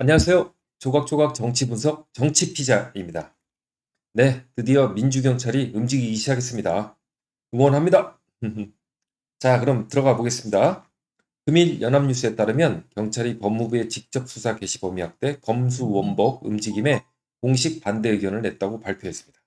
안녕하세요. 조각조각 정치 분석 정치 피자입니다. 네, 드디어 민주경찰이 움직이기 시작했습니다. 응원합니다. 자, 그럼 들어가 보겠습니다. 금일 연합뉴스에 따르면 경찰이 법무부의 직접 수사 개시 범위 확대 검수원복 움직임에 공식 반대 의견을 냈다고 발표했습니다.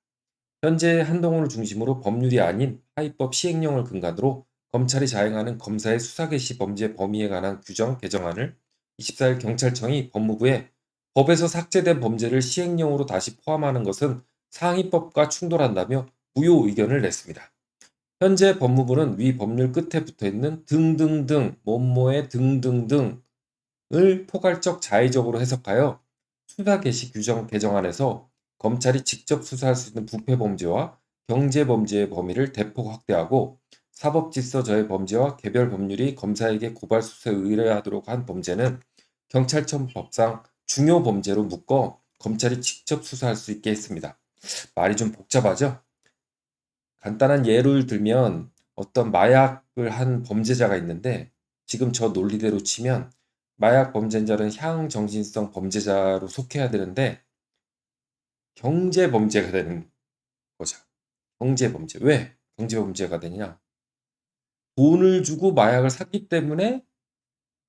현재 한동훈을 중심으로 법률이 아닌 하위법 시행령을 근간으로 검찰이 자행하는 검사의 수사 개시 범죄 범위에 관한 규정 개정안을 24일 경찰청이 법무부에 법에서 삭제된 범죄를 시행령으로 다시 포함하는 것은 상위법과 충돌한다며 무효 의견을 냈습니다. 현재 법무부는 위 법률 끝에 붙어있는 등등등, 뭐뭐의 등등등을 포괄적 자의적으로 해석하여 수사 개시 규정 개정안에서 검찰이 직접 수사할 수 있는 부패 범죄와 경제 범죄의 범위를 대폭 확대하고 사법질서 저해 범죄와 개별 법률이 검사에게 고발 수사에 의뢰하도록 한 범죄는 경찰청 법상 중요 범죄로 묶어 검찰이 직접 수사할 수 있게 했습니다. 말이 좀 복잡하죠? 간단한 예를 들면 어떤 마약을 한 범죄자가 있는데 지금 저 논리대로 치면 마약 범죄자는 향정신성 범죄자로 속해야 되는데 경제 범죄가 되는 거죠. 경제 범죄. 왜 경제 범죄가 되냐? 돈을 주고 마약을 샀기 때문에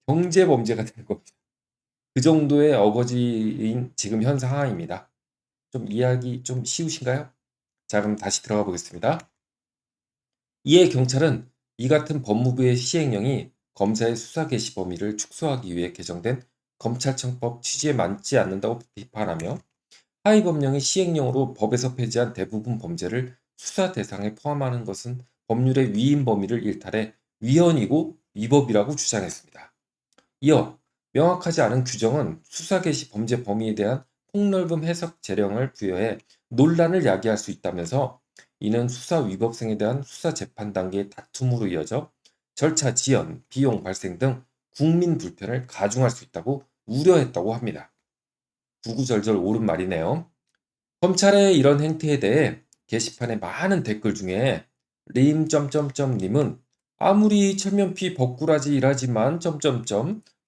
경제 범죄가 되는 겁니다. 그 정도의 어거지인 지금 현 상황입니다. 좀 이해하기 좀 쉬우신가요? 자, 그럼 다시 들어가 보겠습니다. 이에 경찰은 이 같은 법무부의 시행령이 검사의 수사 개시 범위를 축소하기 위해 개정된 검찰청법 취지에 맞지 않는다고 비판하며 하위 법령의 시행령으로 법에서 폐지한 대부분 범죄를 수사 대상에 포함하는 것은 법률의 위임 범위를 일탈해 위헌이고 위법이라고 주장했습니다. 이어 명확하지 않은 규정은 수사 개시 범죄 범위에 대한 폭넓은 해석 재량을 부여해 논란을 야기할 수 있다면서 이는 수사 위법성에 대한 수사 재판 단계의 다툼으로 이어져 절차 지연, 비용 발생 등 국민 불편을 가중할 수 있다고 우려했다고 합니다. 구구절절 옳은 말이네요. 검찰의 이런 행태에 대해 게시판의 많은 댓글 중에 님님은 아무리 철면피 벅꾸라지 일하지만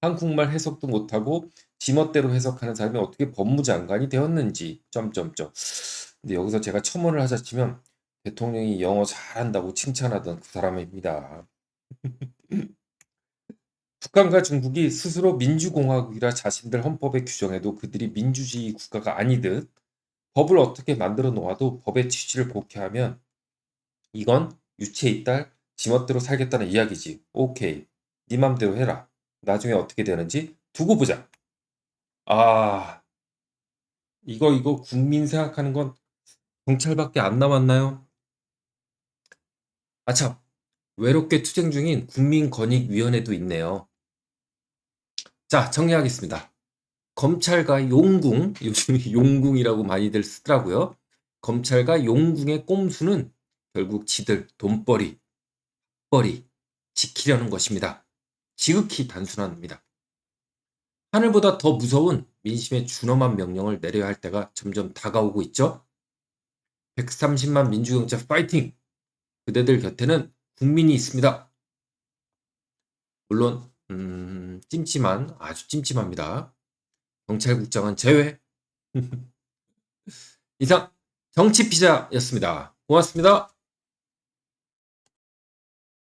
한국말 해석도 못하고 지멋대로 해석하는 사람이 어떻게 법무장관이 되었는지 근데 여기서 제가 첨언을 하자 치면 대통령이 영어 잘한다고 칭찬하던 그 사람입니다. 북한과 중국이 스스로 민주공화국이라 자신들 헌법에 규정해도 그들이 민주주의 국가가 아니듯 법을 어떻게 만들어 놓아도 법의 취지를 곡해하면 이건 유체이탈 지멋대로 살겠다는 이야기지. 오케이. 네 맘대로 해라. 나중에 어떻게 되는지 두고 보자. 아, 이거 국민 생각하는 건 경찰밖에 안 남았나요? 아참, 외롭게 투쟁 중인 국민권익위원회도 있네요. 자, 정리하겠습니다. 검찰과 용궁, 요즘 용궁이라고 많이들 쓰더라고요. 검찰과 용궁의 꼼수는 결국 지들 돈벌이, 벌이 지키려는 것입니다. 지극히 단순합니다. 하늘보다 더 무서운 민심의 준엄한 명령을 내려야 할 때가 점점 다가오고 있죠. 130만 민주경찰 파이팅! 그대들 곁에는 국민이 있습니다. 물론 찜찜한 아주 찜찜합니다. 경찰국장은 제외. 이상 정치피자였습니다. 고맙습니다.